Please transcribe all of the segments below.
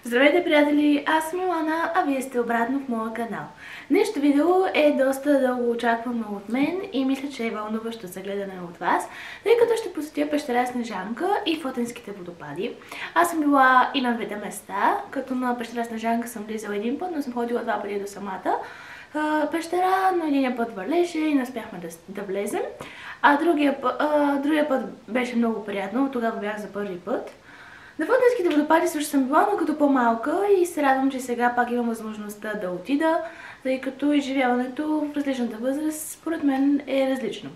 Здравейте, приятели! Аз съм Милана, а вие сте обратно в моя канал. Днешното видео е доста дълго очаквано от мен и мисля, че е вълнуващо за гледане от вас, тъй като ще посетя пещера Снежанка и Фотенските водопади. Аз съм била и на двете места, като на пещера Снежанка съм влизала един път, но съм ходила два пъти до самата пещера, но един път валеше и не успяхме да влезем. А другия път беше много приятно, тогава бях за първи път. На Фотенските водопади също съм била, но като по-малка и се радвам, че сега пак имам възможността да отида, тъй като изживяването в различната възраст според мен е различно.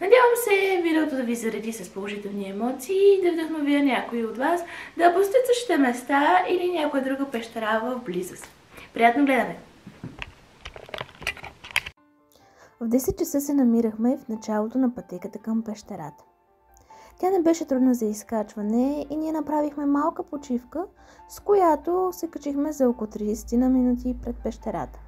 Надявам се видеото да ви зареди с положителни емоции и да вдъхновя някои от вас да посетят същите места или някоя друга пещера в близост. Приятно гледане! В 10 часа се намирахме в началото на пътеката към пещерата. Тя не беше трудна за изкачване и ние направихме малка почивка, с която се качихме за около 30 на минути пред пещерата.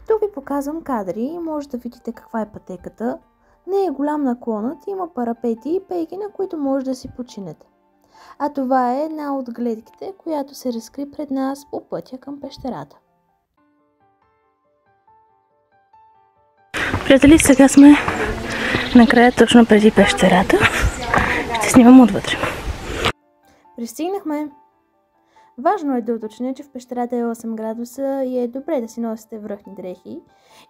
Тук ви показвам кадри и може да видите каква е пътеката. Не е голям наклонът, има парапети и пейки, на които може да си починете. А това е една от гледките, която се разкри пред нас по пътя към пещерата. Приятели, сега сме накрая точно преди пещерата. Ще снимам отвътре. Пристигнахме! Важно е да уточня, че в пещерата е 8 градуса и е добре да си носите връхни дрехи.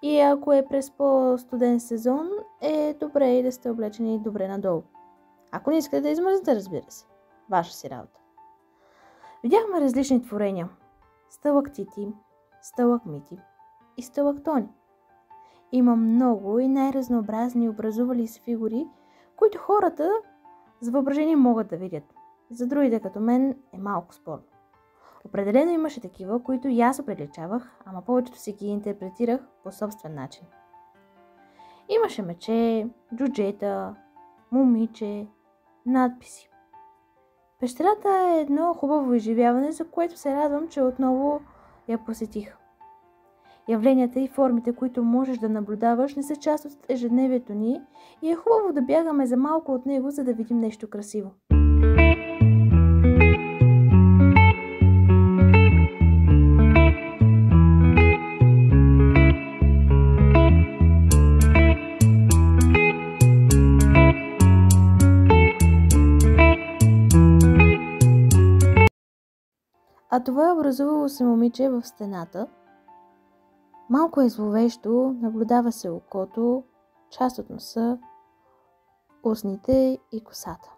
И ако е през по-студен сезон, е добре и да сте облечени добре надолу. Ако не искате да измръзнете, разбира се. Ваша си работа. Видяхме различни творения. Сталактити, сталагмити и сталактони. Има много и най-разнообразни образували се фигури, които хората с въображение могат да видят. За другите като мен е малко спорно. Определено имаше такива, които и аз оприличавах, ама повечето си ги интерпретирах по собствен начин. Имаше мече, джуджета, момиче, надписи. Пещерата е едно хубаво изживяване, за което се радвам, че отново я посетих. Явленията и формите, които можеш да наблюдаваш, не са част от ежедневието ни и е хубаво да бягаме за малко от него, за да видим нещо красиво. А това е образувало се момиче в стената. Малко е зловещо, наблюдава се окото, част от носа, устните и косата.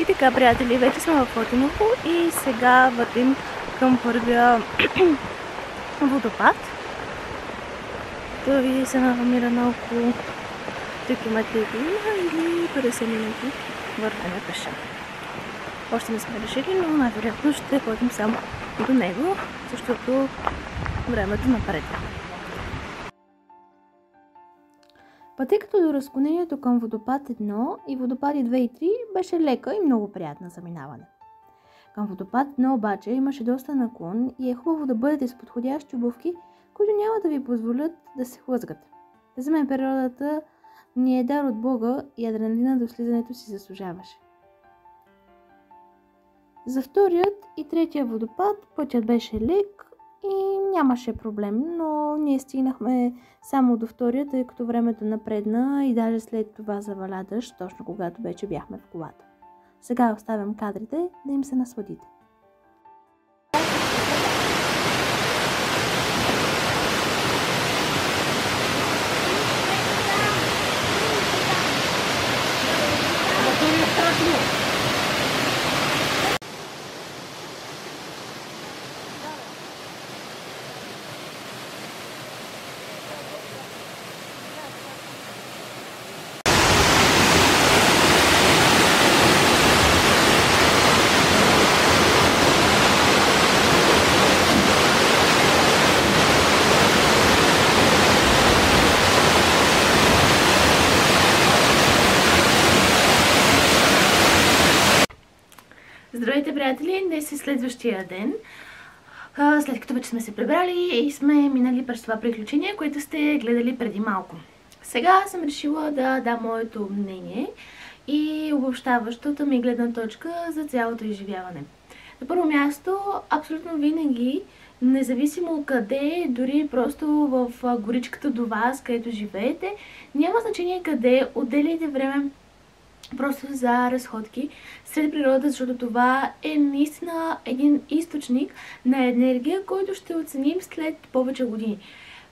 И така, приятели, вече сме в Фотиново и сега вървим към първия водопад. Той се намира на около 3 км или 50 минути вървене пеша. Още не сме решили, но най-вероятно ще ходим само до него, защото времето напредва. Пътеката до разклонението към водопад 1 и водопади 2 и 3 беше лека и много приятна за минаване. Към водопад 1 обаче имаше доста наклон и е хубаво да бъдете с подходящи обувки, които няма да ви позволят да се хлъзгат. За мен природата ни е дар от Бога и адреналина до слизането си заслужаваше. За вторият и третия водопад пътят беше лек и нямаше проблем, но ние стигнахме само до втория, тъй като времето напредна и даже след това заваля дъжд, точно когато вече бяхме в колата. Сега оставям кадрите да им се насладите. Здравейте, приятели! Днес е следващия ден. след като вече сме се прибрали и сме минали през това приключение, което сте гледали преди малко. Сега съм решила да дам моето мнение и обобщаващата ми гледна точка за цялото изживяване. На първо място, абсолютно винаги, независимо къде, дори просто в горичката до вас, където живеете, няма значение къде, отделяйте време просто за разходки сред природата, защото това е наистина един източник на енергия, който ще оценим след повече години.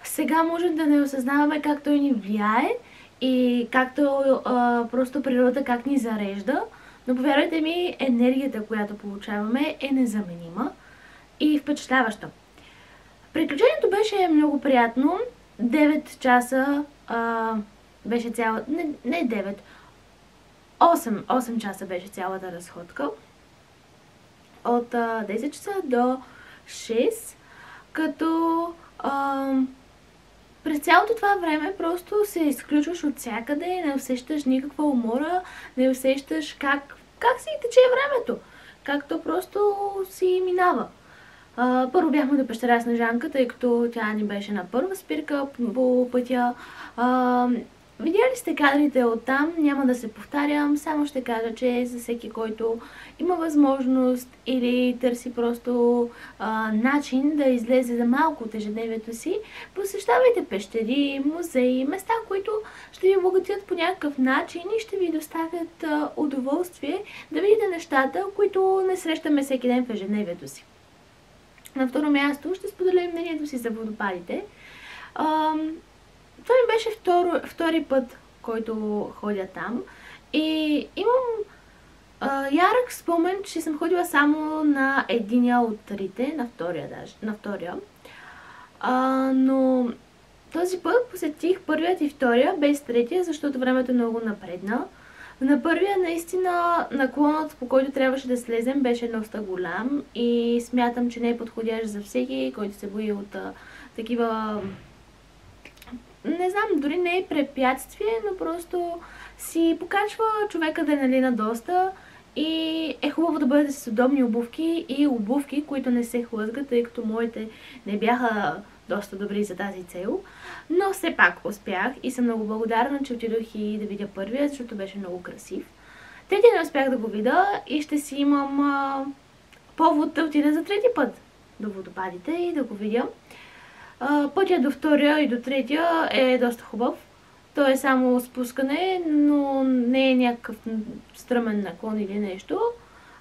Сега може да не осъзнаваме как той ни влияе и както просто природата как ни зарежда, но повярвайте ми, енергията, която получаваме, е незаменима и впечатляваща. Приключението беше много приятно. 9 часа беше цяла... Не 9. 8 часа беше цялата разходка. От 10 часа до 6. Като през цялото това време просто се изключваш от всякъде, не усещаш никаква умора, не усещаш как си тече времето. Както просто си минава. Първо бяхме до пещера Снежанка, тъй като тя ни беше на първа спирка по пътя. Видяли сте кадрите оттам, няма да се повтарям, само ще кажа, че за всеки, който има възможност или търси просто начин да излезе за малко от ежедневието си, посещавайте пещери, музеи, места, които ще ви обогатят по някакъв начин и ще ви доставят удоволствие да видите нещата, които не срещаме всеки ден в ежедневието си. На второ място ще споделя мнението си за водопадите. Това ми беше втори път, който ходя там. И имам ярък спомен, че съм ходила само на единия от трите, на втория. Но този път посетих първият и втория, без третия, защото времето много напредна. На първия наистина наклонът, по който трябваше да слезем, беше доста голям и смятам, че не е подходящ за всеки, който се бои от такива... Не знам, дори не е препятствие, но просто си покачва човека адреналина доста и е хубаво да бъдете с удобни обувки и обувки, които не се хлъзгат, тъй като моите не бяха доста добри за тази цел. Но все пак успях и съм много благодарна, че отидох и да видя първия, защото беше много красив. Третия не успях да го видя и ще си имам повод да отида за трети път до водопадите и да го видя. Пътя до втория и до третия е доста хубав. То е само спускане, но не е някакъв стръмен наклон или нещо.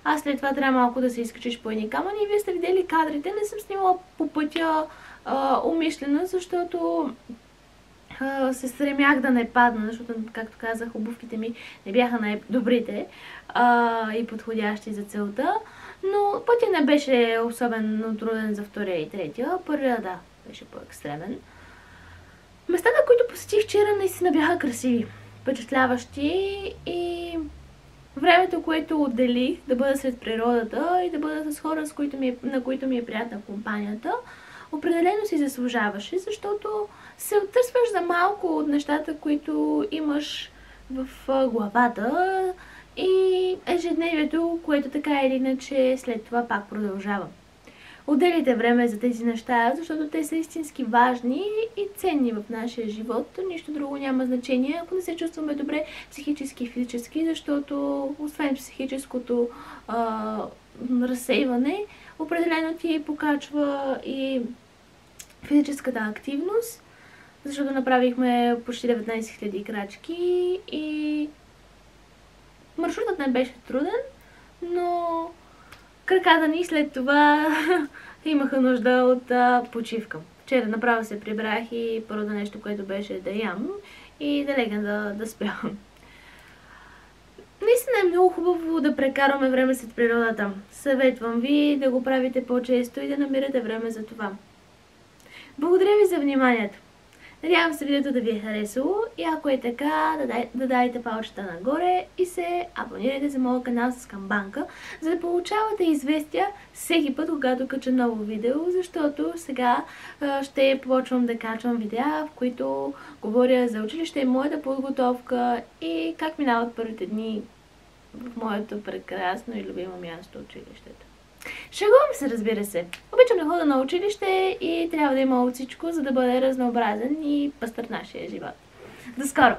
А след това трябва малко да се изкачиш по едни камъни. Вие сте видели кадрите, не съм снимала по пътя умишлено, защото се стремях да не падна, защото, както казах, обувките ми не бяха най-добрите и подходящи за целта. Но пътя не беше особено труден за втория и третия. Първия, да, беше по-екстремен. Местата, които посетих вчера, наистина бяха красиви, впечатляващи и времето, което отделих да бъда сред природата и да бъда с хора, на които ми е приятна компанията, определено си заслужаваше, защото се оттърсваш за малко от нещата, които имаш в главата и ежедневието, което така или иначе след това пак продължава. Отделите време за тези неща, защото те са истински важни и ценни в нашия живот. Нищо друго няма значение, ако не се чувстваме добре психически и физически, защото освен психическото разсейване, определено ти покачва и физическата активност, защото направихме почти 19 000 крачки и маршрутът не беше труден, но краката ни след това имаха нужда от почивка. Вчера направо се прибрах и първото нещо, което беше да ям и да легна да спя. Наистина е много хубаво да прекарваме време след природата. Съветвам ви да го правите по-често и да намирате време за това. Благодаря ви за вниманието. Надявам се видеото да ви е харесало и ако е така, да дайте палчета нагоре и се абонирайте за моят канал с камбанка, за да получавате известия всеки път, когато кача ново видео, защото сега ще почвам да качвам видеа, в които говоря за училище и моята подготовка и как минават първите дни в моето прекрасно и любимо място, училището. Шегувам се, разбира се. Обичам да хода на училище и трябва да има от всичко, за да бъде разнообразен и пъстър нашия живот. До скоро!